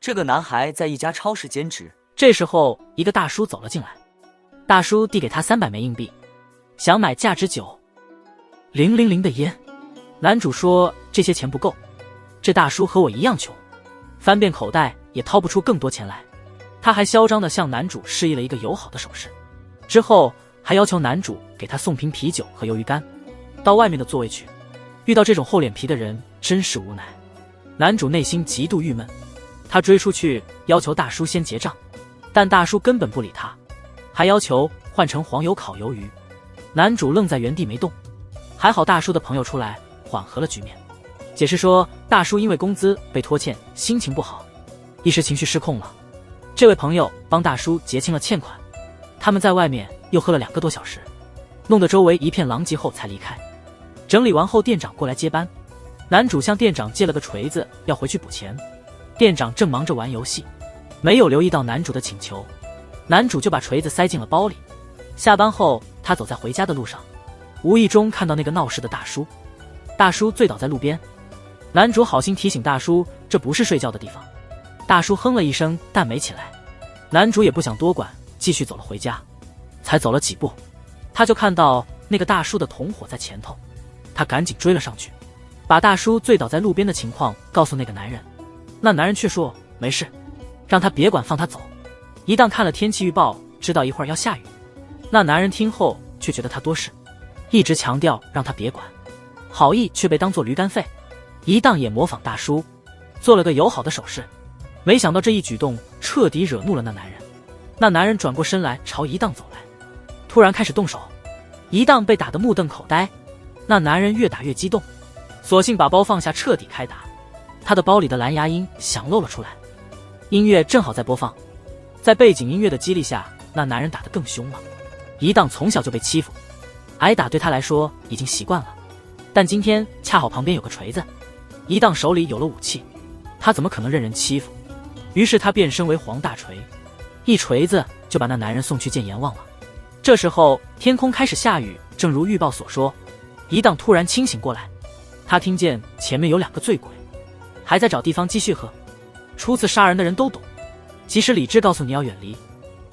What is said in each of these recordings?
这个男孩在一家超市兼职。这时候，一个大叔走了进来，大叔递给他300枚硬币，想买价值9,000的烟。男主说这些钱不够，这大叔和我一样穷，翻遍口袋也掏不出更多钱来。他还嚣张地向男主示意了一个友好的手势，之后还要求男主给他送瓶啤酒和鱿鱼干，到外面的座位去。遇到这种厚脸皮的人真是无奈，男主内心极度郁闷。他追出去要求大叔先结账，但大叔根本不理他，还要求换成黄油烤鱿鱼。男主愣在原地没动，还好大叔的朋友出来缓和了局面，解释说大叔因为工资被拖欠，心情不好，一时情绪失控了。这位朋友帮大叔结清了欠款，他们在外面又喝了2个多小时，弄得周围一片狼藉后才离开。整理完后，店长过来接班，男主向店长借了个锤子要回去补钱，店长正忙着玩游戏，没有留意到男主的请求，男主就把锤子塞进了包里。下班后，他走在回家的路上，无意中看到那个闹事的大叔，大叔醉倒在路边，男主好心提醒大叔这不是睡觉的地方，大叔哼了一声但没起来，男主也不想多管，继续走了回家。才走了几步，他就看到那个大叔的同伙在前头，他赶紧追了上去，把大叔醉倒在路边的情况告诉那个男人。那男人却说没事，让他别管，放他走。一荡看了天气预报，知道一会儿要下雨。那男人听后却觉得他多事，一直强调让他别管，好意却被当作驴肝肺。一荡也模仿大叔做了个友好的手势，没想到这一举动彻底惹怒了那男人。那男人转过身来朝一荡走来，突然开始动手，一荡被打得目瞪口呆。那男人越打越激动，索性把包放下彻底开打。他的包里的蓝牙音响露了出来，音乐正好在播放，在背景音乐的激励下，那男人打得更凶了。一荡从小就被欺负，挨打对他来说已经习惯了，但今天恰好旁边有个锤子，一荡手里有了武器，他怎么可能任人欺负？于是他变身为黄大锤，一锤子就把那男人送去见阎王了。这时候天空开始下雨，正如预报所说。一荡突然清醒过来，他听见前面有2个醉鬼还在找地方继续喝。初次杀人的人都懂，即使理智告诉你要远离，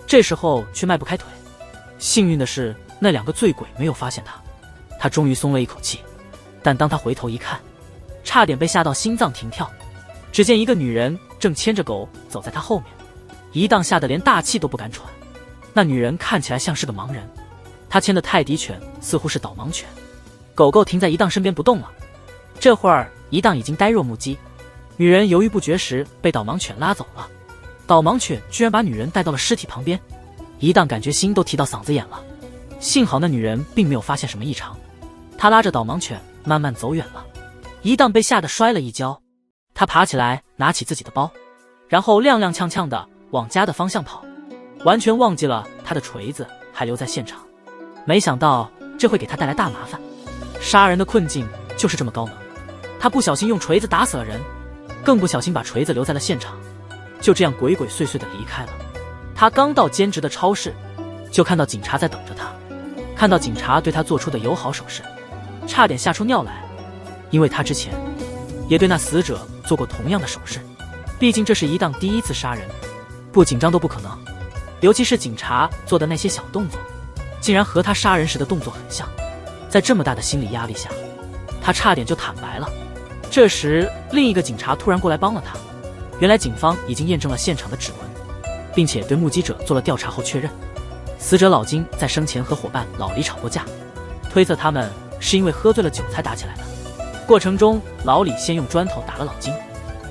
这时候却迈不开腿。幸运的是那2个醉鬼没有发现他，他终于松了一口气。但当他回头一看，差点被吓到心脏停跳。只见一个女人正牵着狗走在他后面，一荡吓得连大气都不敢喘。那女人看起来像是个盲人，她牵的泰迪犬似乎是导盲犬。狗狗停在一荡身边不动了，这会儿一荡已经呆若木鸡。女人犹豫不决时被导盲犬拉走了，导盲犬居然把女人带到了尸体旁边。一荡感觉心都提到嗓子眼了，幸好那女人并没有发现什么异常，她拉着导盲犬慢慢走远了。一荡被吓得摔了一跤，他爬起来拿起自己的包，然后踉踉跄跄地往家的方向跑，完全忘记了他的锤子还留在现场。没想到这会给他带来大麻烦，杀人的困境就是这么高能。他不小心用锤子打死了人，更不小心把锤子留在了现场，就这样鬼鬼祟祟地离开了。他刚到兼职的超市，就看到警察在等着他，看到警察对他做出的友好手势，差点吓出尿来，因为他之前也对那死者做过同样的手势。毕竟这是一荡第一次杀人，不紧张都不可能，尤其是警察做的那些小动作，竟然和他杀人时的动作很像。在这么大的心理压力下，他差点就坦白了。这时另一个警察突然过来帮了他，原来警方已经验证了现场的指纹，并且对目击者做了调查后确认，死者老金在生前和伙伴老李吵过架，推测他们是因为喝醉了酒才打起来的。过程中老李先用砖头打了老金，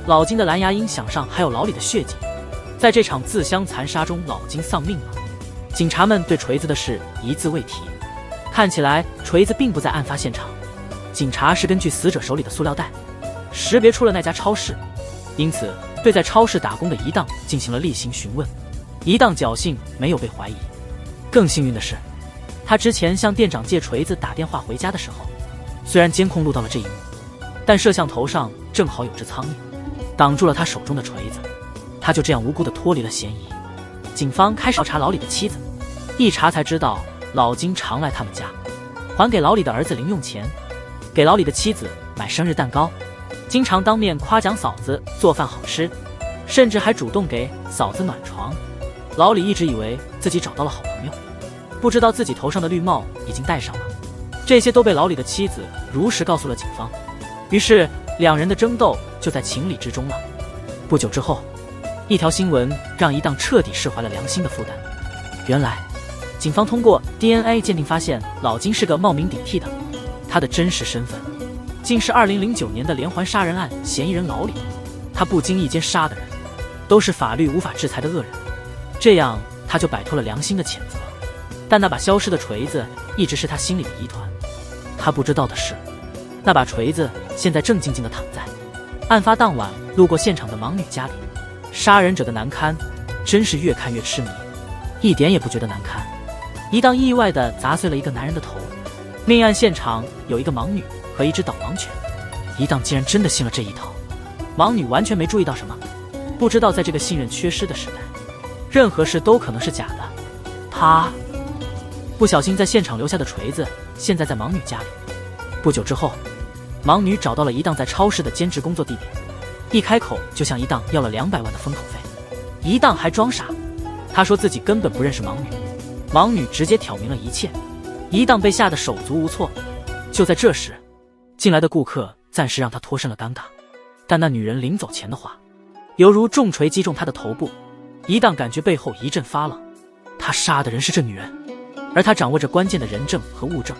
老金的蓝牙音响上还有老李的血迹。在这场自相残杀中，老金丧命了。警察们对锤子的事一字未提，看起来锤子并不在案发现场。警察是根据死者手里的塑料袋识别出了那家超市，因此对在超市打工的一荡进行了例行询问。一荡侥幸没有被怀疑，更幸运的是，他之前向店长借锤子打电话回家的时候，虽然监控录到了这一幕，但摄像头上正好有只苍蝇挡住了他手中的锤子，他就这样无辜地脱离了嫌疑。警方开始调查老李的妻子，一查才知道老金常来他们家，还给老李的儿子零用钱，给老李的妻子买生日蛋糕，经常当面夸奖嫂子做饭好吃。甚至还主动给嫂子暖床。老李一直以为自己找到了好朋友，不知道自己头上的绿帽已经戴上了。这些都被老李的妻子如实告诉了警方，于是两人的争斗就在情理之中了。不久之后，一条新闻让一档彻底释怀了良心的负担。原来，警方通过 DNA 鉴定发现老金是个冒名顶替的，他的真实身份竟是2009年的连环杀人案嫌疑人老李。他不经意间杀的人，都是法律无法制裁的恶人，这样他就摆脱了良心的谴责。但那把消失的锤子一直是他心里的疑团。他不知道的是，那把锤子现在正静静地躺在案发当晚路过现场的盲女家里。杀人者的难堪真是越看越痴迷，一点也不觉得难堪。一档意外地砸碎了一个男人的头。命案现场有一个盲女和一只导盲犬，一档竟然真的信了这一套。盲女完全没注意到什么，不知道在这个信任缺失的时代，任何事都可能是假的。她不小心在现场留下的锤子，现在在盲女家里。不久之后，盲女找到了一档在超市的兼职工作地点，一开口就向一档要了200万的封口费。一档还装傻，他说自己根本不认识盲女，盲女直接挑明了一切。一档被吓得手足无措。就在这时，进来的顾客暂时让他脱身了尴尬，但那女人临走前的话，犹如重锤击中他的头部。一档感觉背后一阵发冷，他杀的人是这女人，而他掌握着关键的人证和物证，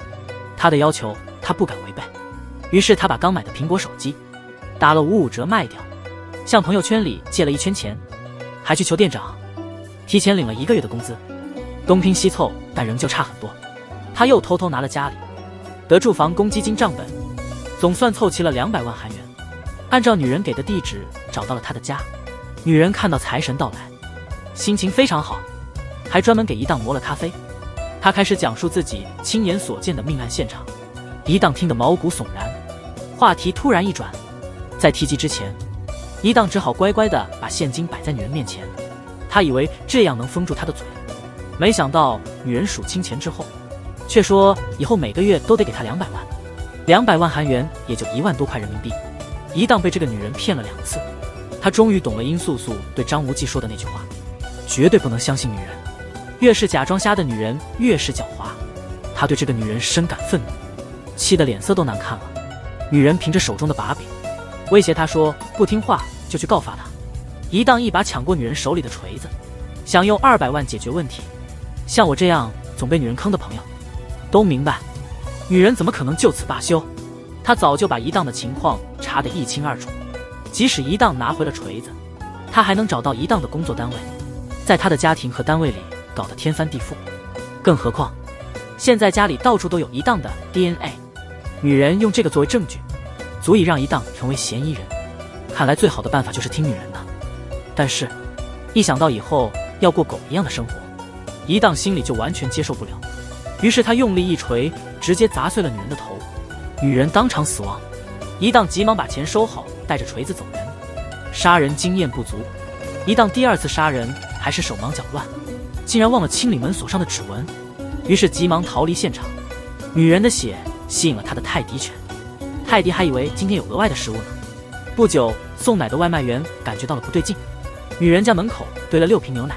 他的要求他不敢违背。于是他把刚买的苹果手机打了55折卖掉，向朋友圈里借了1圈钱，还去求店长提前领了1个月的工资。东拼西凑，但仍旧差很多。他又偷偷拿了家里的住房公积金账本，总算凑齐了200万韩元。按照女人给的地址找到了她的家。女人看到财神到来，心情非常好，还专门给一档磨了咖啡。他开始讲述自己亲眼所见的命案现场。一档听得毛骨悚然，话题突然一转，在提及之前，一档只好乖乖地把现金摆在女人面前。他以为这样能封住她的嘴，没想到女人数清钱之后，却说以后每个月都得给他200万，200万韩元也就1万多块人民币。一档被这个女人骗了2次，他终于懂了殷素素对张无忌说的那句话：绝对不能相信女人，越是假装瞎的女人越是狡猾。他对这个女人深感愤怒，气得脸色都难看了。女人凭着手中的把柄，威胁他说不听话就去告发他。一档一把抢过女人手里的锤子，想用200万解决问题。像我这样总被女人坑的朋友都明白，女人怎么可能就此罢休？他早就把一档的情况查得一清二楚。即使一档拿回了锤子，他还能找到一档的工作单位，在他的家庭和单位里搞得天翻地覆。更何况，现在家里到处都有一档的 DNA， 女人用这个作为证据，足以让一档成为嫌疑人。看来最好的办法就是听女人的。但是，一想到以后要过狗一样的生活，一档心里就完全接受不了。于是他用力一锤，直接砸碎了女人的头，女人当场死亡。一档急忙把钱收好，带着锤子走人。杀人经验不足，一档第2次杀人还是手忙脚乱，竟然忘了清理门锁上的指纹，于是急忙逃离现场。女人的血吸引了他的泰迪犬，泰迪还以为今天有额外的食物呢。不久，送奶的外卖员感觉到了不对劲，女人家门口堆了6瓶牛奶，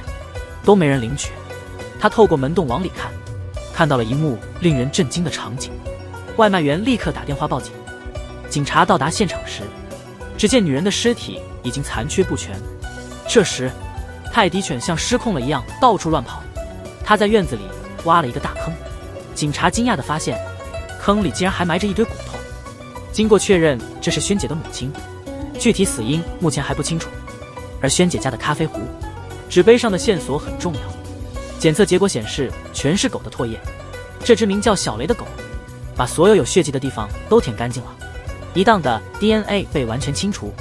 都没人领取。他透过门洞往里看，看到了一幕令人震惊的场景。外卖员立刻打电话报警。警察到达现场时，只见女人的尸体已经残缺不全。这时，泰迪犬像失控了一样到处乱跑。他在院子里挖了一个大坑。警察惊讶地发现，坑里竟然还埋着一堆骨头。经过确认，这是萱姐的母亲，具体死因目前还不清楚。而萱姐家的咖啡壶、纸杯上的线索很重要，检测结果显示全是狗的唾液。这只名叫小雷的狗，把所有有血迹的地方都舔干净了。一档的 DNA 被完全清除，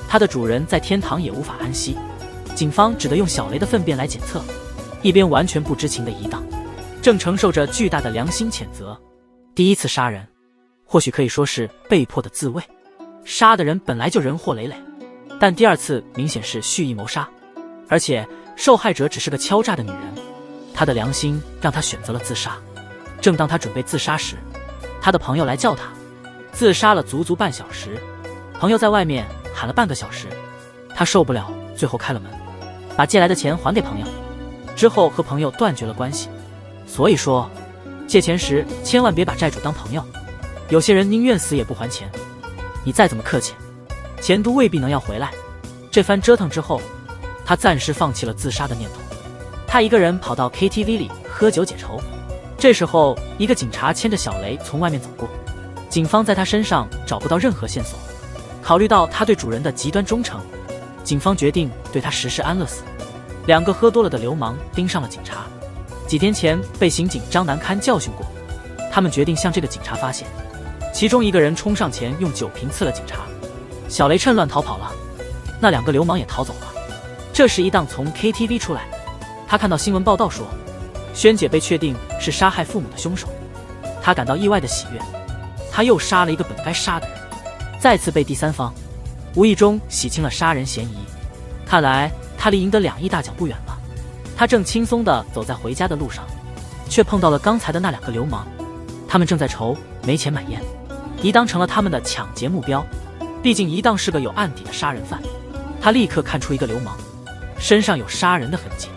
它的主人在天堂也无法安息。警方只得用小雷的粪便来检测。一边完全不知情的一档，正承受着巨大的良心谴责。第1次杀人，或许可以说是被迫的自卫，杀的人本来就人祸累累，但第2次明显是蓄意谋杀，而且受害者只是个敲诈的女人，她的良心让她选择了自杀。正当她准备自杀时，她的朋友来叫她。自杀了足足半小时，朋友在外面喊了半个小时，她受不了，最后开了门，把借来的钱还给朋友，之后和朋友断绝了关系。所以说，借钱时千万别把债主当朋友，有些人宁愿死也不还钱，你再怎么客气，钱都未必能要回来。这番折腾之后，他暂时放弃了自杀的念头，他一个人跑到 KTV 里喝酒解愁。这时候，一个警察牵着小雷从外面走过，警方在他身上找不到任何线索。考虑到他对主人的极端忠诚，警方决定对他实施安乐死。两个喝多了的流氓盯上了警察，几天前被刑警张南堪教训过，他们决定向这个警察发泄。其中一个人冲上前用酒瓶刺了警察，小雷趁乱逃跑了，那两个流氓也逃走了。这时一档从 KTV 出来，他看到新闻报道说萱姐被确定是杀害父母的凶手，他感到意外的喜悦，他又杀了一个本该杀的人，再次被第三方无意中洗清了杀人嫌疑。看来他离赢得2亿大奖不远了。他正轻松地走在回家的路上，却碰到了刚才的那两个流氓，他们正在愁没钱买烟，一档成了他们的抢劫目标。毕竟一档是个有案底的杀人犯，他立刻看出一个流氓身上有杀人的痕迹，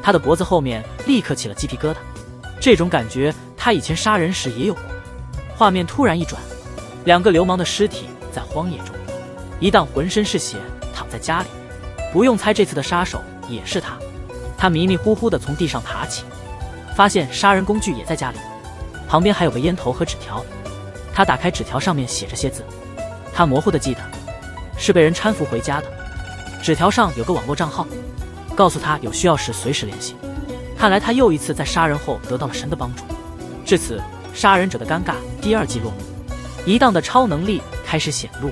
他的脖子后面立刻起了鸡皮疙瘩。这种感觉他以前杀人时也有过。画面突然一转，两个流氓的尸体在荒野中，一档浑身是血躺在家里，不用猜这次的杀手也是他。他迷迷糊糊地从地上爬起，发现杀人工具也在家里，旁边还有个烟头和纸条。他打开纸条，上面写着些字，他模糊地记得是被人搀扶回家的。纸条上有个网络账号，告诉他有需要时随时联系。看来他又一次在杀人后得到了神的帮助。至此，杀人者的尴尬第2季落幕，一档的超能力开始显露，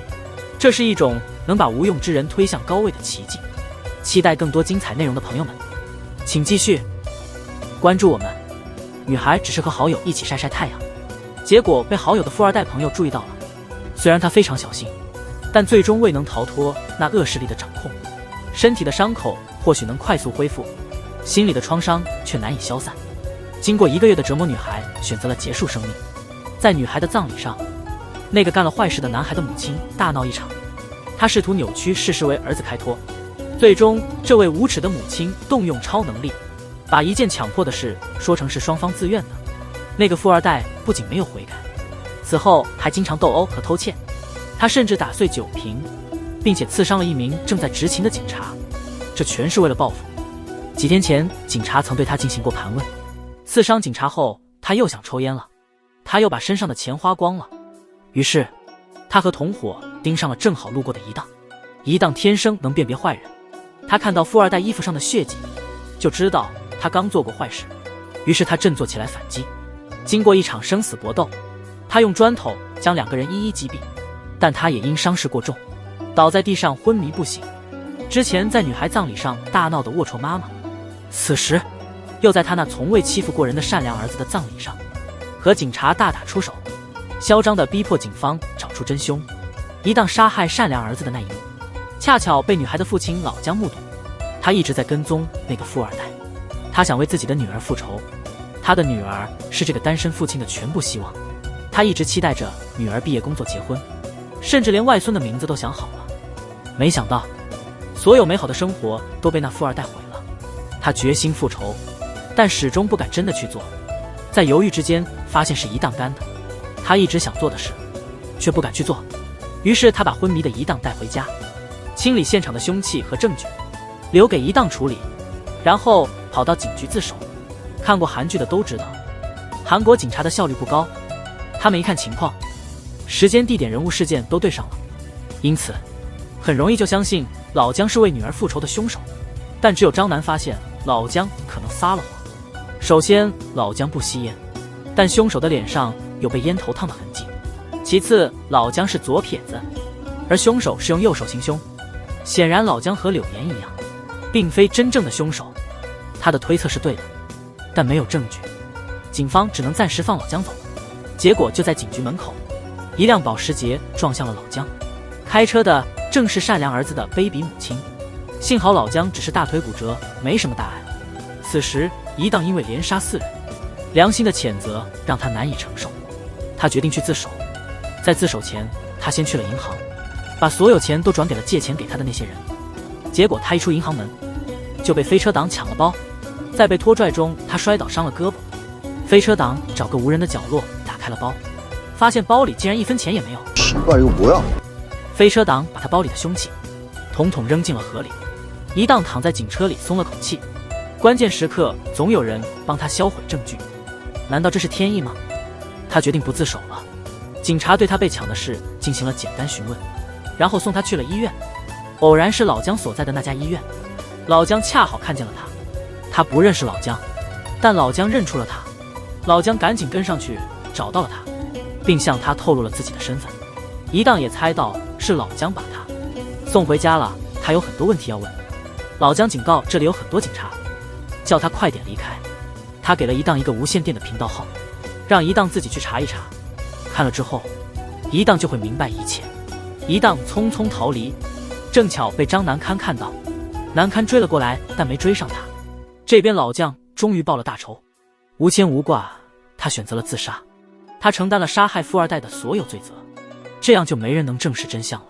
这是一种能把无用之人推向高位的奇迹。期待更多精彩内容的朋友们，请继续关注我们。女孩只是和好友一起晒晒太阳，结果被好友的富二代朋友注意到了。虽然她非常小心，但最终未能逃脱那恶势力的掌控。身体的伤口或许能快速恢复，心里的创伤却难以消散。经过1个月的折磨，女孩选择了结束生命。在女孩的葬礼上，那个干了坏事的男孩的母亲大闹一场，她试图扭曲事实为儿子开脱。最终，这位无耻的母亲动用超能力，把一件强迫的事说成是双方自愿的。那个富二代不仅没有悔改，此后还经常斗殴和偷窃，他甚至打碎酒瓶，并且刺伤了一名正在执勤的警察，这全是为了报复。几天前，警察曾对他进行过盘问，刺伤警察后，他又想抽烟了，他又把身上的钱花光了，于是他和同伙盯上了正好路过的一档。一档天生能辨别坏人，他看到富二代衣服上的血迹，就知道他刚做过坏事，于是他振作起来反击。经过一场生死搏斗，他用砖头将2个人一一击毙，但他也因伤势过重，倒在地上昏迷不醒。之前在女孩葬礼上大闹的龌龊妈妈，此时又在他那从未欺负过人的善良儿子的葬礼上，和警察大打出手，嚣张地逼迫警方找出真凶。一档杀害善良儿子的那一幕，恰巧被女孩的父亲老姜目睹。他一直在跟踪那个富二代，他想为自己的女儿复仇。他的女儿是这个单身父亲的全部希望，他一直期待着女儿毕业工作结婚，甚至连外孙的名字都想好了。没想到所有美好的生活都被那富二代毁了。他决心复仇，但始终不敢真的去做。在犹豫之间，发现是一档干的他一直想做的事，却不敢去做。于是他把昏迷的一档带回家，清理现场的凶器和证据，留给一档处理，然后跑到警局自首。看过韩剧的都知道，韩国警察的效率不高，他们一看情况，时间、地点、人物、事件都对上了，因此很容易就相信老姜是为女儿复仇的凶手。但只有张楠发现老姜可能撒了谎。首先，老姜不吸烟，但凶手的脸上有被烟头烫的痕迹。其次，老姜是左撇子，而凶手是用右手行凶，显然老姜和柳岩一样，并非真正的凶手。他的推测是对的，但没有证据，警方只能暂时放老姜走。结果就在警局门口，一辆保时捷撞向了老姜，开车的正是善良儿子的卑鄙母亲。幸好老姜只是大腿骨折，没什么大碍。此时一档因为连杀4人，良心的谴责让他难以承受，他决定去自首。在自首前，他先去了银行，把所有钱都转给了借钱给他的那些人。结果他一出银行门，就被飞车党抢了包，在被拖拽中，他摔倒伤了胳膊。飞车党找个无人的角落打开了包，发现包里竟然1分钱也没有。奇怪，这个不要。飞车党把他包里的凶器统统扔进了河里，一荡躺在警车里松了口气。关键时刻总有人帮他销毁证据，难道这是天意吗？他决定不自首了。警察对他被抢的事进行了简单询问，然后送他去了医院。偶然是老姜所在的那家医院，老姜恰好看见了他。他不认识老姜，但老姜认出了他。老姜赶紧跟上去找到了他，并向他透露了自己的身份。一荡也猜到是老姜把他送回家了，他有很多问题要问。老姜警告这里有很多警察，叫他快点离开。他给了一荡一个无线电的频道号，让一荡自己去查一查，看了之后一荡就会明白一切。一荡匆匆逃离，正巧被张南堪看到，南堪追了过来，但没追上他。这边老将终于报了大仇，无牵无挂，他选择了自杀。他承担了杀害富二代的所有罪责，这样就没人能证实真相了。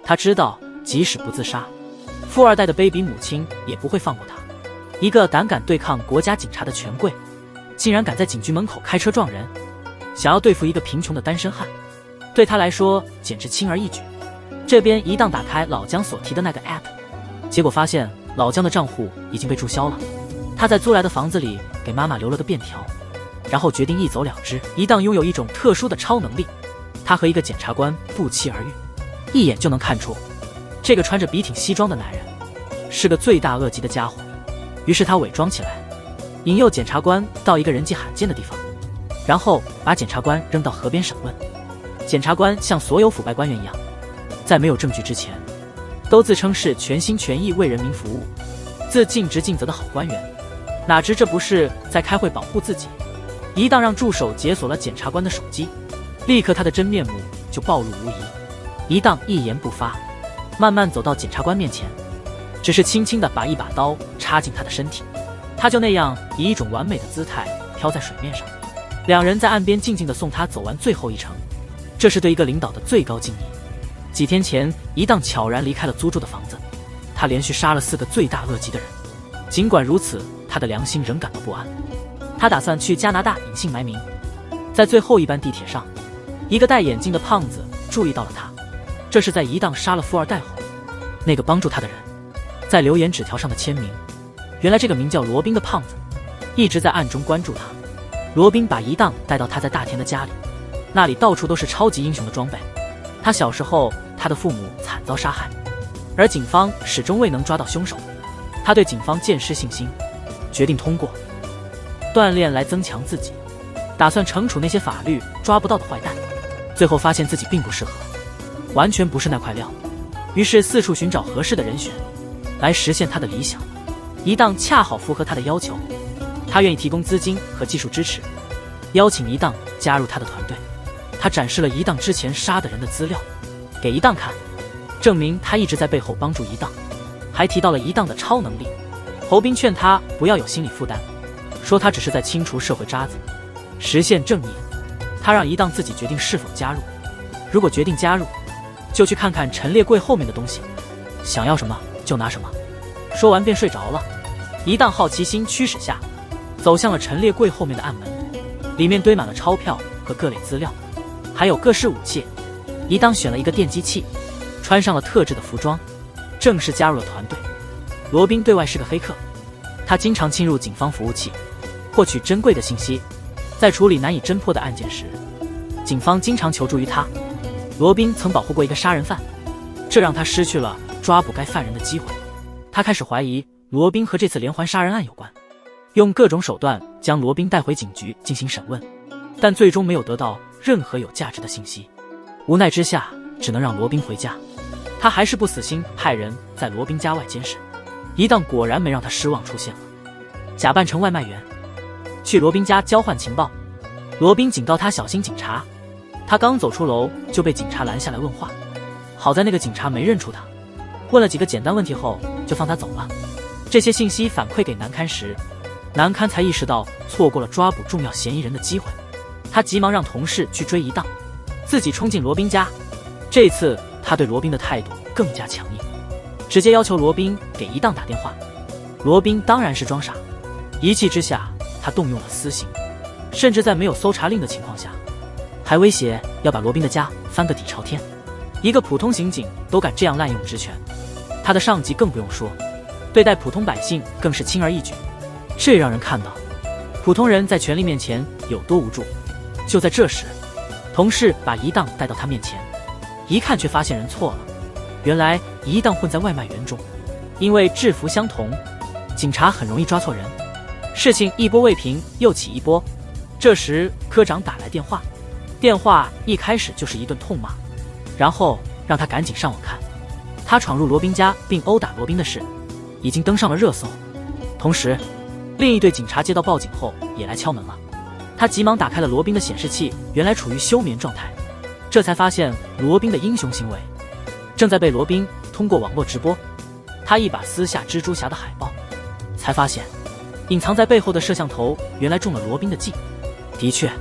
他知道即使不自杀，富二代的卑鄙母亲也不会放过他。一个胆敢对抗国家警察的权贵，竟然敢在警局门口开车撞人，想要对付一个贫穷的单身汉，对他来说简直轻而易举。这边一荡打开老姜所提的那个 app， 结果发现老姜的账户已经被注销了。他在租来的房子里给妈妈留了个便条，然后决定一走了之。一荡拥有一种特殊的超能力，他和一个检察官不期而遇，一眼就能看出这个穿着笔挺西装的男人是个罪大恶极的家伙。于是他伪装起来，引诱检察官到一个人迹罕见的地方，然后把检察官扔到河边审问。检察官像所有腐败官员一样，在没有证据之前都自称是全心全意为人民服务，自尽职尽责的好官员，哪知这不是在开会保护自己。一荡让助手解锁了检察官的手机，立刻他的真面目就暴露无遗。一荡一言不发，慢慢走到检察官面前，只是轻轻地把一把刀插进他的身体，他就那样以一种完美的姿态飘在水面上。两人在岸边静静地送他走完最后一程，这是对一个领导的最高敬意。几天前，一荡悄然离开了租住的房子，他连续杀了4个罪大恶极的人。尽管如此，他的良心仍感到不安。他打算去加拿大隐姓埋名。在最后一班地铁上，一个戴眼镜的胖子注意到了他，这是在一荡杀了富二代后，那个帮助他的人在留言纸条上的签名。原来这个名叫罗宾的胖子一直在暗中关注他。罗宾把一荡带到他在大田的家里，那里到处都是超级英雄的装备。他小时候，他的父母惨遭杀害，而警方始终未能抓到凶手。他对警方渐失信心，决定通过锻炼来增强自己，打算惩处那些法律抓不到的坏蛋。最后发现自己并不适合，完全不是那块料，于是四处寻找合适的人选来实现他的理想。一荡恰好符合他的要求，他愿意提供资金和技术支持，邀请一荡加入他的团队。他展示了一荡之前杀的人的资料给一荡看，证明他一直在背后帮助一荡，还提到了一荡的超能力。侯斌劝他不要有心理负担，说他只是在清除社会渣子，实现正义。他让一荡自己决定是否加入，如果决定加入，就去看看陈列柜后面的东西，想要什么就拿什么。说完便睡着了。一荡好奇心驱使下，走向了陈列柜后面的暗门，里面堆满了钞票和各类资料，还有各式武器。一荡选了一个电击器，穿上了特制的服装，正式加入了团队。罗宾对外是个黑客，他经常侵入警方服务器，获取珍贵的信息。在处理难以侦破的案件时，警方经常求助于他。罗宾曾保护过一个杀人犯，这让他失去了抓捕该犯人的机会。他开始怀疑罗宾和这次连环杀人案有关，用各种手段将罗宾带回警局进行审问，但最终没有得到任何有价值的信息。无奈之下，只能让罗宾回家。他还是不死心，派人在罗宾家外监视。一荡果然没让他失望，出现了，假扮成外卖员，去罗宾家交换情报。罗宾警告他小心警察，他刚走出楼就被警察拦下来问话。好在那个警察没认出他，问了几个简单问题后就放他走了。这些信息反馈给南堪时，南堪才意识到错过了抓捕重要嫌疑人的机会。他急忙让同事去追一荡，自己冲进罗宾家。这次他对罗宾的态度更加强硬，直接要求罗宾给一档打电话。罗宾当然是装傻，一气之下，他动用了私刑，甚至在没有搜查令的情况下，还威胁要把罗宾的家翻个底朝天。一个普通刑警都敢这样滥用职权，他的上级更不用说，对待普通百姓更是轻而易举。这让人看到普通人在权力面前有多无助。就在这时，同事把一档带到他面前，一看却发现人错了。原来一档混在外卖员中，因为制服相同，警察很容易抓错人。事情一波未平，又起一波。这时科长打来电话，电话一开始就是一顿痛骂，然后让他赶紧上网看他闯入罗宾家并殴打罗宾的事，已经登上了热搜。同时，另一队警察接到报警后也来敲门了。他急忙打开了罗宾的显示器，原来处于休眠状态，这才发现罗宾的英雄行为正在被罗宾通过网络直播。他一把撕下蜘蛛侠的海报，才发现隐藏在背后的摄像头原来中了罗宾的计。的确，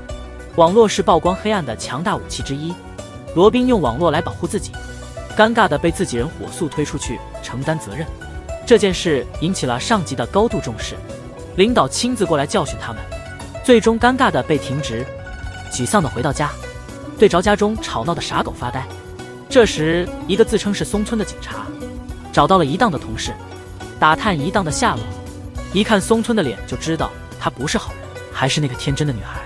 网络是曝光黑暗的强大武器之一，罗宾用网络来保护自己，尴尬的被自己人火速推出去承担责任。这件事引起了上级的高度重视，领导亲自过来教训他们，最终尴尬的被停职，沮丧的回到家，对着家中吵闹的傻狗发呆。这时，一个自称是松村的警察找到了一档的同事，打探一档的下落。一看松村的脸就知道他不是好人，还是那个天真的女孩，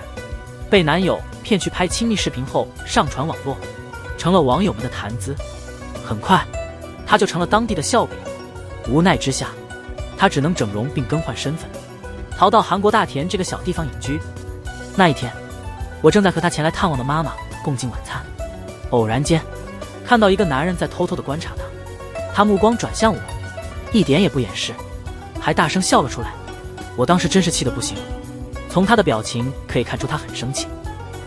被男友骗去拍亲密视频后上传网络，成了网友们的谈资。很快，他就成了当地的笑柄。无奈之下，他只能整容并更换身份，逃到韩国大田这个小地方隐居。那一天，我正在和他前来探望的妈妈共进晚餐，偶然间看到一个男人在偷偷地观察他，他目光转向我，一点也不掩饰，还大声笑了出来。我当时真是气得不行，从他的表情可以看出他很生气。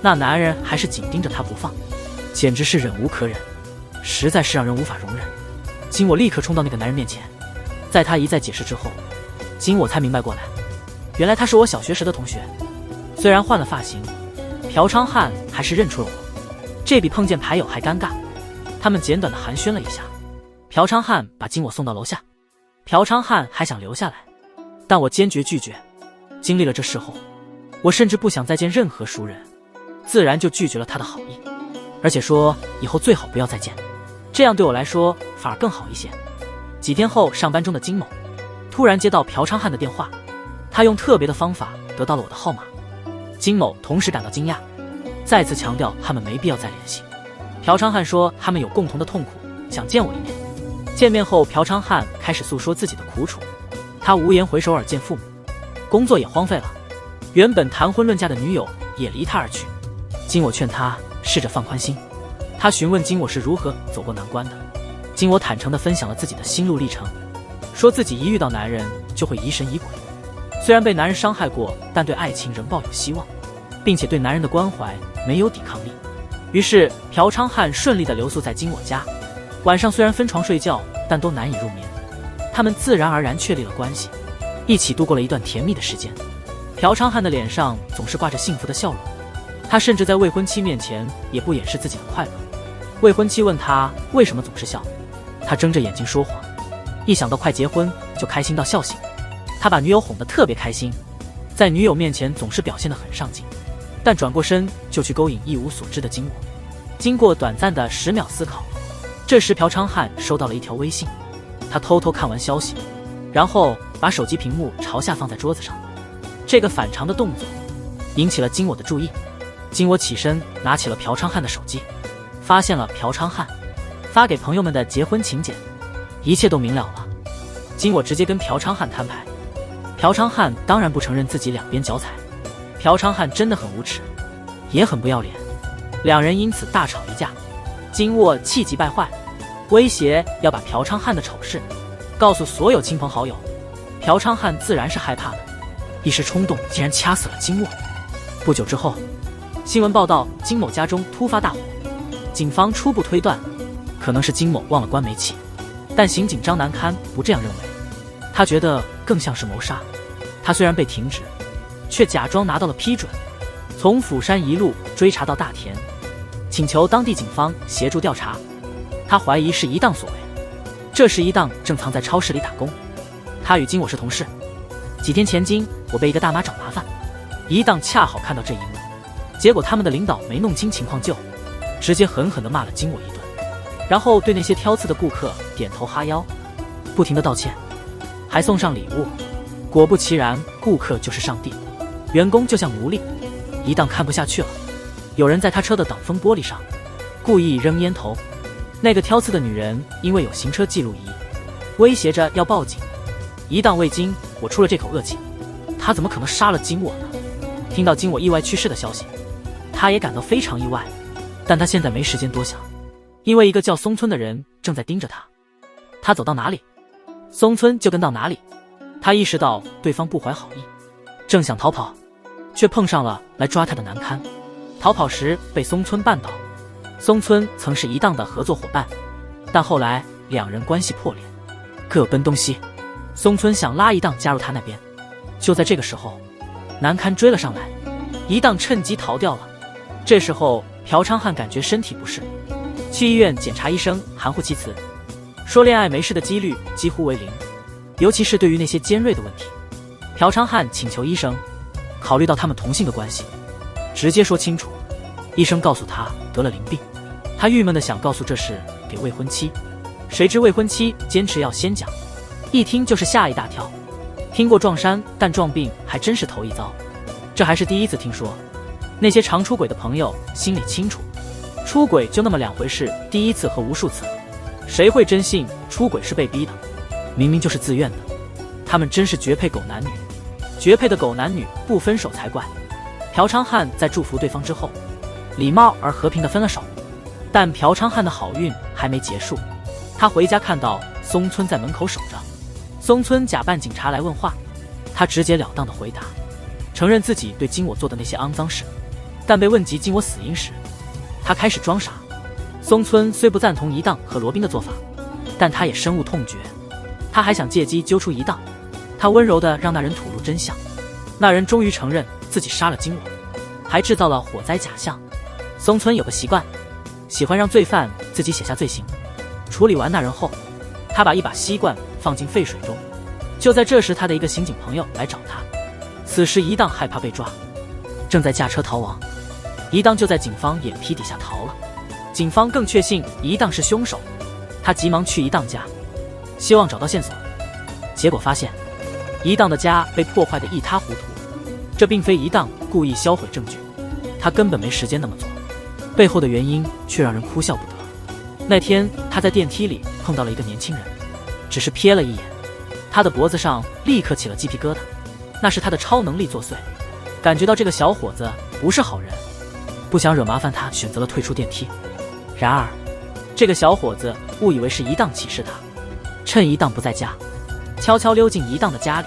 那男人还是紧盯着他不放，简直是忍无可忍，实在是让人无法容忍。经我立刻冲到那个男人面前，在他一再解释之后，经我才明白过来，原来他是我小学时的同学。虽然换了发型，朴昌汉还是认出了我，这比碰见牌友还尴尬。他们简短的寒暄了一下，朴昌汉把经我送到楼下。朴昌汉还想留下来，但我坚决拒绝。经历了这事后，我甚至不想再见任何熟人，自然就拒绝了他的好意，而且说以后最好不要再见，这样对我来说反而更好一些。几天后，上班中的金某突然接到朴昌汉的电话，他用特别的方法得到了我的号码。金某同时感到惊讶，再次强调他们没必要再联系。朴昌汉说他们有共同的痛苦，想见我一面。见面后，朴昌汉开始诉说自己的苦楚，他无颜回首尔见父母，工作也荒废了，原本谈婚论嫁的女友也离他而去。经我劝他试着放宽心，他询问经我是如何走过难关的。经我坦诚地分享了自己的心路历程，说自己一遇到男人就会疑神疑鬼，虽然被男人伤害过，但对爱情仍抱有希望，并且对男人的关怀没有抵抗力。于是朴昌汉顺利地留宿在经我家，晚上虽然分床睡觉，但都难以入眠。他们自然而然确立了关系，一起度过了一段甜蜜的时间。朴昌汉的脸上总是挂着幸福的笑容，他甚至在未婚妻面前也不掩饰自己的快乐。未婚妻问他为什么总是笑，他睁着眼睛说谎，一想到快结婚就开心到笑醒。他把女友哄得特别开心，在女友面前总是表现得很上进，但转过身就去勾引一无所知的经我。经过短暂的10秒思考，这时朴昌汉收到了一条微信，他偷偷看完消息，然后把手机屏幕朝下放在桌子上。这个反常的动作引起了经我的注意，经我起身拿起了朴昌汉的手机，发现了朴昌汉发给朋友们的结婚请柬，一切都明了了。经我直接跟朴昌汉摊牌，朴昌汉当然不承认自己两边脚踩。朴昌汉真的很无耻，也很不要脸，两人因此大吵一架。经我气急败坏，威胁要把朴昌汉的丑事告诉所有亲朋好友。朴昌汉自然是害怕的，一时冲动竟然掐死了金沃。不久之后，新闻报道金某家中突发大火，警方初步推断可能是金某忘了关煤气，但刑警张南堪不这样认为，他觉得更像是谋杀。他虽然被停职，却假装拿到了批准，从釜山一路追查到大田，请求当地警方协助调查。他怀疑是一档所为，这时一档正藏在超市里打工，他与金我是同事。几天前我被一个大妈找麻烦，一档恰好看到这一幕，结果他们的领导没弄清情况直接狠狠地骂了金我一顿，然后对那些挑刺的顾客点头哈腰，不停地道歉，还送上礼物。果不其然，顾客就是上帝，员工就像奴隶。一档看不下去了，有人在他车的挡风玻璃上故意扔烟头。那个挑刺的女人因为有行车记录仪，威胁着要报警。一档未经我出了这口恶气，他怎么可能杀了金我呢？听到金我意外去世的消息，他也感到非常意外，但他现在没时间多想，因为一个叫松村的人正在盯着他。他走到哪里，松村就跟到哪里。他意识到对方不怀好意，正想逃跑，却碰上了来抓他的南堪。逃跑时被松村绊倒。松村曾是一档的合作伙伴，但后来两人关系破裂，各奔东西。松村想拉一档加入他那边，就在这个时候，南堪追了上来，一档趁机逃掉了。这时候朴昌汉感觉身体不适，去医院检查，医生含糊其辞，说恋爱没事的几率几乎为0，尤其是对于那些尖锐的问题。朴昌汉请求医生考虑到他们同性的关系，直接说清楚。医生告诉他得了淋病，他郁闷的想告诉这事给未婚妻，谁知未婚妻坚持要先讲，一听就是吓一大跳。听过撞衫，但撞病还真是头一遭，这还是第一次听说。那些常出轨的朋友心里清楚，出轨就那么2回事，第一次和无数次，谁会真信出轨是被逼的？明明就是自愿的。他们真是绝配狗男女，绝配的狗男女不分手才怪。朴昌汉在祝福对方之后，礼貌而和平地分了手。但朴昌汉的好运还没结束，他回家看到松村在门口守着。松村假扮警察来问话，他直截了当地回答，承认自己对金我做的那些肮脏事。但被问及金我死因时，他开始装傻。松村虽不赞同一档和罗宾的做法，但他也深恶痛绝。他还想借机揪出一档，他温柔地让那人吐露真相。那人终于承认自己杀了金我，还制造了火灾假象。松村有个习惯，喜欢让罪犯自己写下罪行。处理完那人后，他把一把吸管放进沸水中。就在这时，他的一个刑警朋友来找他。此时一档害怕被抓，正在驾车逃亡。一档就在警方眼皮底下逃了。警方更确信一档是凶手，他急忙去一档家，希望找到线索。结果发现一档的家被破坏得一塌糊涂。这并非一档故意销毁证据，他根本没时间那么做，背后的原因却让人哭笑不得。那天他在电梯里碰到了一个年轻人，只是瞥了一眼，他的脖子上立刻起了鸡皮疙瘩，那是他的超能力作祟，感觉到这个小伙子不是好人，不想惹麻烦，他选择了退出电梯。然而这个小伙子误以为是一档歧视他，趁一档不在家，悄悄溜进一档的家里，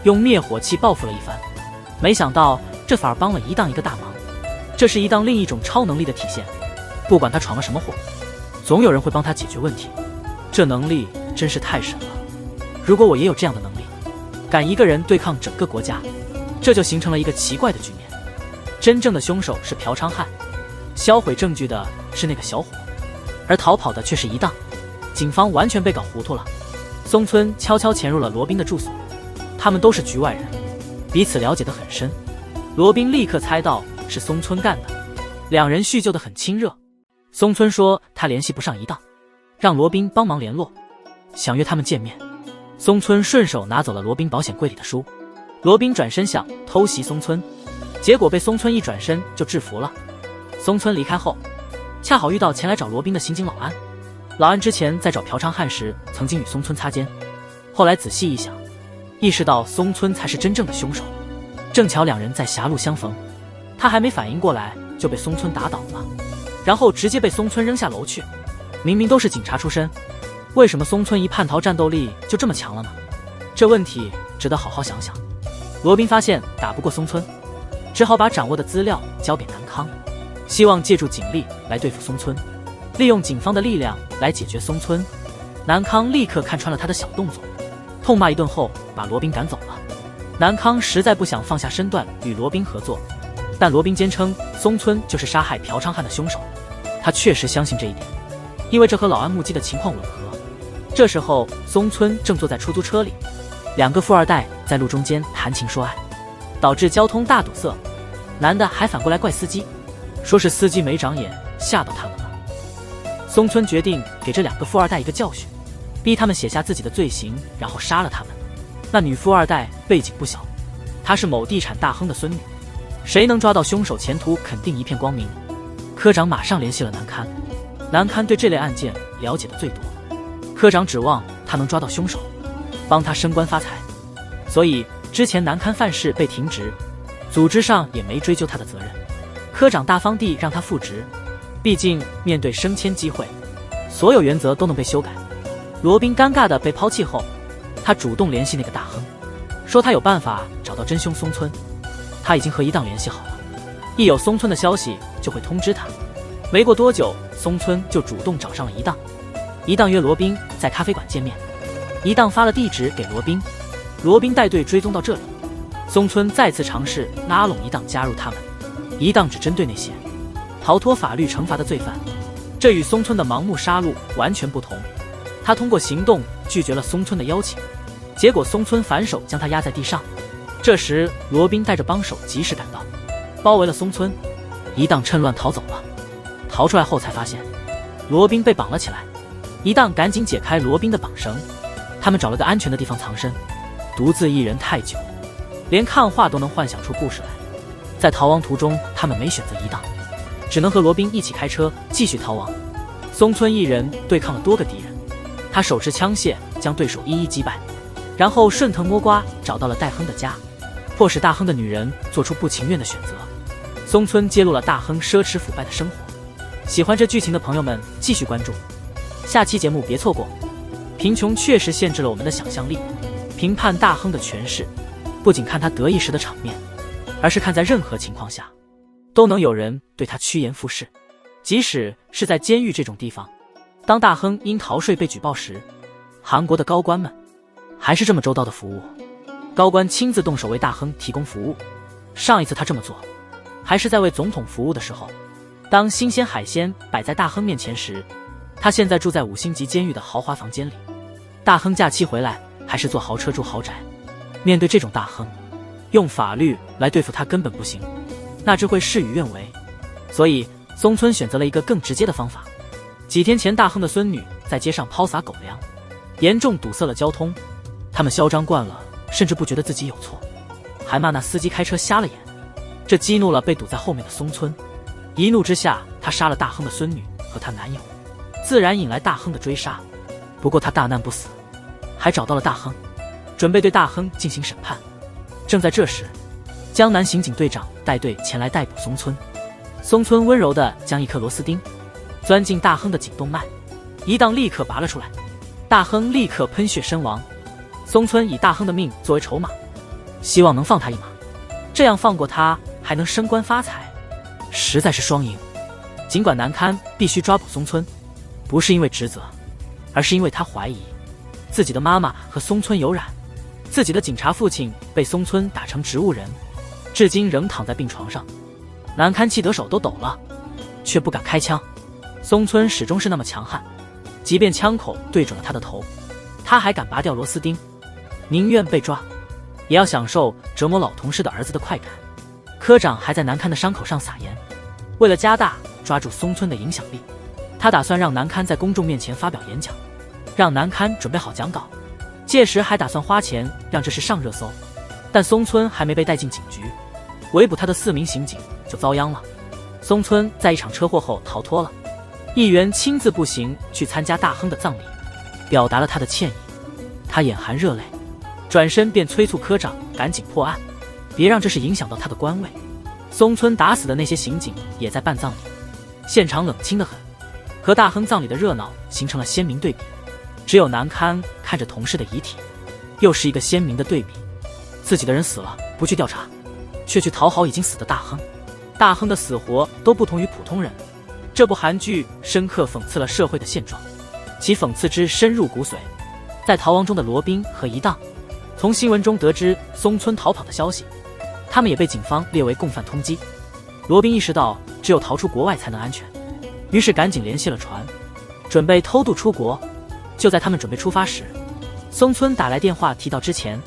用灭火器报复了一番。没想到这反而帮了一档一个大忙，这是一档另一种超能力的体现。不管他闯了什么祸，总有人会帮他解决问题，这能力真是太神了。如果我也有这样的能力，敢一个人对抗整个国家，这就形成了一个奇怪的局面。真正的凶手是朴昌汉，销毁证据的是那个小伙，而逃跑的却是一档。警方完全被搞糊涂了。松村悄悄潜入了罗宾的住所，他们都是局外人，彼此了解得很深。罗宾立刻猜到是松村干的，两人叙旧得很亲热。松村说他联系不上一档，让罗宾帮忙联络，想约他们见面。松村顺手拿走了罗宾保险柜里的书。罗宾转身想偷袭松村，结果被松村一转身就制服了。松村离开后，恰好遇到前来找罗宾的刑警老安。老安之前在找朴昌汉时曾经与松村擦肩，后来仔细一想，意识到松村才是真正的凶手。正巧两人在狭路相逢，他还没反应过来就被松村打倒了，然后直接被松村扔下楼去。明明都是警察出身，为什么松村一叛逃战斗力就这么强了呢？这问题值得好好想想。罗宾发现打不过松村，只好把掌握的资料交给南康，希望借助警力来对付松村，利用警方的力量来解决松村。南康立刻看穿了他的小动作，痛骂一顿后把罗宾赶走了。南康实在不想放下身段与罗宾合作，但罗宾坚称松村就是杀害朴昌汉的凶手，他确实相信这一点，因为这和老安目击的情况吻合。这时候，松村正坐在出租车里，两个富二代在路中间谈情说爱，导致交通大堵塞。男的还反过来怪司机，说是司机没长眼，吓到他们了。松村决定给这两个富二代一个教训，逼他们写下自己的罪行，然后杀了他们。那女富二代背景不小，她是某地产大亨的孙女，谁能抓到凶手，前途肯定一片光明。科长马上联系了南勘，南勘对这类案件了解的最多，科长指望他能抓到凶手，帮他升官发财。所以之前南勘犯事被停职，组织上也没追究他的责任。科长大方地让他复职，毕竟面对升迁机会，所有原则都能被修改。罗宾尴尬的被抛弃后，他主动联系那个大亨，说他有办法找到真凶松村，他已经和一档联系好了，一有松村的消息就会通知他。没过多久，松村就主动找上了一档，一档约罗宾在咖啡馆见面，一档发了地址给罗宾，罗宾带队追踪到这里。松村再次尝试拉拢一档加入他们，一档只针对那些逃脱法律惩罚的罪犯，这与松村的盲目杀戮完全不同。他通过行动拒绝了松村的邀请，结果松村反手将他压在地上。这时罗宾带着帮手及时赶到，包围了松村，一档趁乱逃走了。逃出来后才发现罗宾被绑了起来，一档赶紧解开罗宾的绑绳，他们找了个安全的地方藏身。独自一人太久，连看画都能幻想出故事来。在逃亡途中，他们没选择一档，只能和罗宾一起开车继续逃亡。松村一人对抗了多个敌人，他手持枪械将对手一一击败，然后顺藤摸瓜找到了大亨的家，迫使大亨的女人做出不情愿的选择。松村揭露了大亨奢侈腐败的生活。喜欢这剧情的朋友们继续关注，下期节目别错过。贫穷确实限制了我们的想象力，评判大亨的权势，不仅看他得意时的场面，而是看在任何情况下都能有人对他趋炎附势。即使是在监狱这种地方，当大亨因逃税被举报时，韩国的高官们还是这么周到的服务，高官亲自动手为大亨提供服务。上一次他这么做还是在为总统服务的时候。当新鲜海鲜摆在大亨面前时，他现在住在5星级监狱的豪华房间里，大亨假期回来还是坐豪车住豪宅。面对这种大亨，用法律来对付他根本不行，那只会事与愿违。所以松村选择了一个更直接的方法。几天前，大亨的孙女在街上抛洒狗粮，严重堵塞了交通。他们嚣张惯了，甚至不觉得自己有错，还骂那司机开车瞎了眼，这激怒了被堵在后面的松村。一怒之下，他杀了大亨的孙女和她男友，自然引来大亨的追杀。不过他大难不死，还找到了大亨，准备对大亨进行审判。正在这时，江南刑警队长带队前来逮捕松村。松村温柔地将一颗螺丝钉钻进大亨的颈动脉，一档立刻拔了出来，大亨立刻喷血身亡。松村以大亨的命作为筹码，希望能放他一马，这样放过他还能升官发财，实在是双赢。尽管南勘必须抓捕松村，不是因为职责，而是因为他怀疑自己的妈妈和松村有染，自己的警察父亲被松村打成植物人，至今仍躺在病床上。南勘气得手都抖了，却不敢开枪。松村始终是那么强悍，即便枪口对准了他的头，他还敢拔掉螺丝钉，宁愿被抓，也要享受折磨老同事的儿子的快感。科长还在南勘的伤口上撒盐，为了加大抓住松村的影响力，他打算让南勘在公众面前发表演讲，让南勘准备好讲稿，届时还打算花钱让这事上热搜。但松村还没被带进警局，围捕他的4名刑警就遭殃了。松村在一场车祸后逃脱了，议员亲自步行去参加大亨的葬礼，表达了他的歉意。他眼含热泪，转身便催促科长赶紧破案，别让这事影响到他的官位。松村打死的那些刑警也在办葬礼，现场冷清得很，和大亨葬礼的热闹形成了鲜明对比。只有南勘看着同事的遗体，又是一个鲜明的对比。自己的人死了不去调查，却去讨好已经死的大亨。大亨的死活都不同于普通人。这部韩剧深刻讽刺了社会的现状，其讽刺之深入骨髓。在逃亡中的罗宾和一档从新闻中得知松村逃跑的消息，他们也被警方列为共犯通缉。罗宾意识到只有逃出国外才能安全，于是赶紧联系了船，准备偷渡出国。就在他们准备出发时，松村打来电话提到之前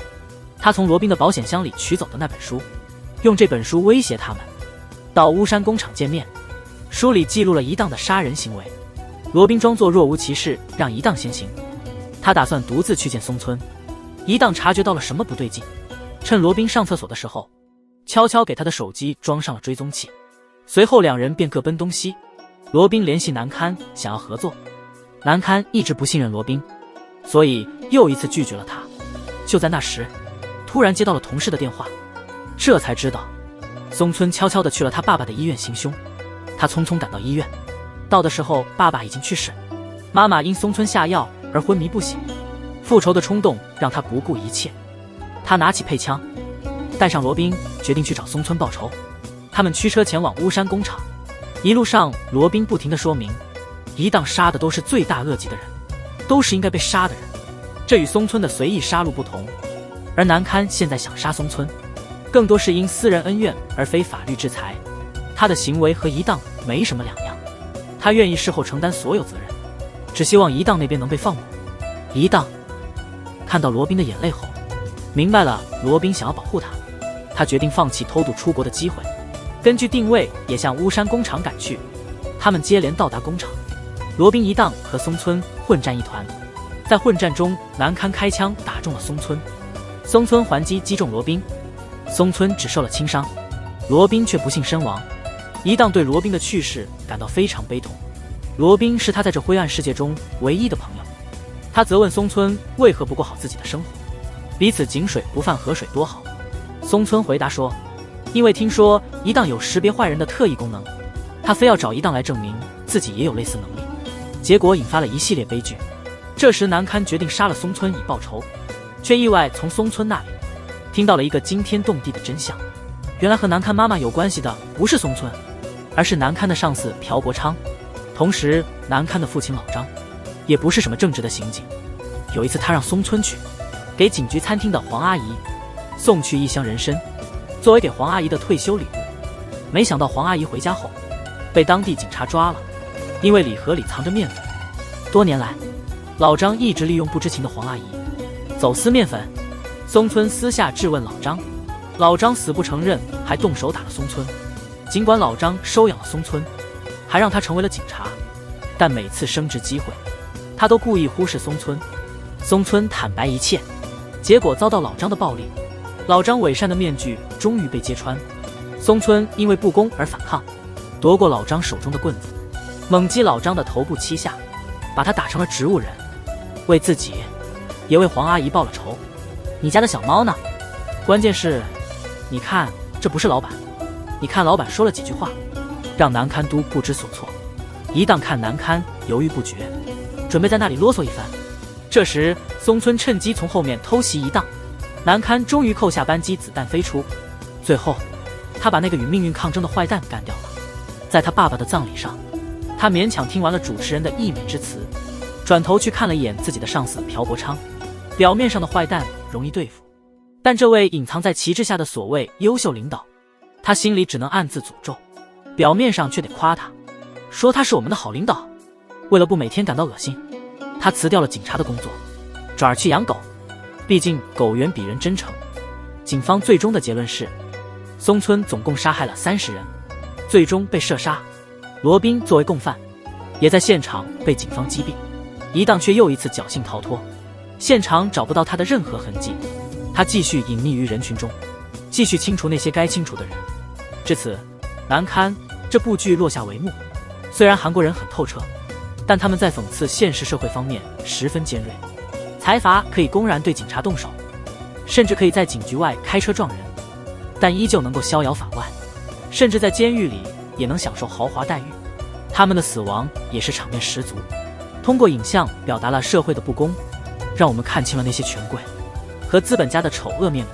他从罗宾的保险箱里取走的那本书，用这本书威胁他们到巫山工厂见面。书里记录了一档的杀人行为，罗宾装作若无其事，让一档先行。他打算独自去见松村。一档察觉到了什么不对劲，趁罗宾上厕所的时候，悄悄给他的手机装上了追踪器。随后两人便各奔东西。罗宾联系南堪想要合作，南堪一直不信任罗宾，所以又一次拒绝了他。就在那时，突然接到了同事的电话，这才知道松村悄悄地去了他爸爸的医院行凶。他匆匆赶到医院，到的时候爸爸已经去世，妈妈因松村下药而昏迷不醒。复仇的冲动让他不顾一切，他拿起配枪，带上罗宾，决定去找松村报仇。他们驱车前往巫山工厂，一路上罗宾不停地说明，一档杀的都是罪大恶极的人，都是应该被杀的人，这与松村的随意杀戮不同。而南堪现在想杀松村，更多是因私人恩怨而非法律制裁，他的行为和一档没什么两样，他愿意事后承担所有责任，只希望一档那边能被放过。一档看到罗宾的眼泪后，明白了罗宾想要保护他，他决定放弃偷渡出国的机会，根据定位也向巫山工厂赶去。他们接连到达工厂，罗宾一档和松村混战一团。在混战中，南堪开枪打中了松村，松村还击击中罗宾，松村只受了轻伤，罗宾却不幸身亡。一档对罗宾的去世感到非常悲痛，罗宾是他在这灰暗世界中唯一的朋友。他责问松村为何不过好自己的生活，彼此井水不犯河水多好。松村回答说，因为听说一档有识别坏人的特异功能，他非要找一档来证明自己也有类似能力，结果引发了一系列悲剧。这时南堪决定杀了松村以报仇，却意外从松村那里听到了一个惊天动地的真相。原来和南堪妈妈有关系的不是松村，而是南堪的上司朴国昌，同时南堪的父亲老张也不是什么正直的刑警。有一次他让松村去给警局餐厅的黄阿姨送去一箱人参，作为给黄阿姨的退休礼物。没想到黄阿姨回家后被当地警察抓了，因为礼盒里藏着面粉。多年来老张一直利用不知情的黄阿姨走私面粉。松村私下质问老张，老张死不承认，还动手打了松村。尽管老张收养了松村，还让他成为了警察，但每次升职机会他都故意忽视松村。松村坦白一切，结果遭到老张的暴力，老张伪善的面具终于被揭穿。松村因为不公而反抗，夺过老张手中的棍子，猛击老张的头部7下，把他打成了植物人，为自己也为黄阿姨报了仇。你家的小猫呢？关键是你看这不是老板，你看老板说了几句话，让南堪都不知所措。一档看南堪犹豫不决，准备在那里啰嗦一番。这时松村趁机从后面偷袭一档，南堪终于扣下扳机，子弹飞出。最后他把那个与命运抗争的坏蛋干掉了。在他爸爸的葬礼上，他勉强听完了主持人的溢美之词，转头去看了一眼自己的上司朴国昌。表面上的坏蛋容易对付，但这位隐藏在旗帜下的所谓优秀领导，他心里只能暗自诅咒，表面上却得夸他，说他是我们的好领导。为了不每天感到恶心，他辞掉了警察的工作，转而去养狗，毕竟狗远比人真诚。警方最终的结论是，松村总共杀害了30人，最终被射杀。罗宾作为共犯，也在现场被警方击毙。一档却又一次侥幸逃脱，现场找不到他的任何痕迹。他继续隐匿于人群中，继续清除那些该清除的人。至此，南堪这部剧落下帷幕。虽然韩国人很透彻，但他们在讽刺现实社会方面十分尖锐。财阀可以公然对警察动手，甚至可以在警局外开车撞人，但依旧能够逍遥法外，甚至在监狱里也能享受豪华待遇。他们的死亡也是场面十足，通过影像表达了社会的不公，让我们看清了那些权贵和资本家的丑恶面目。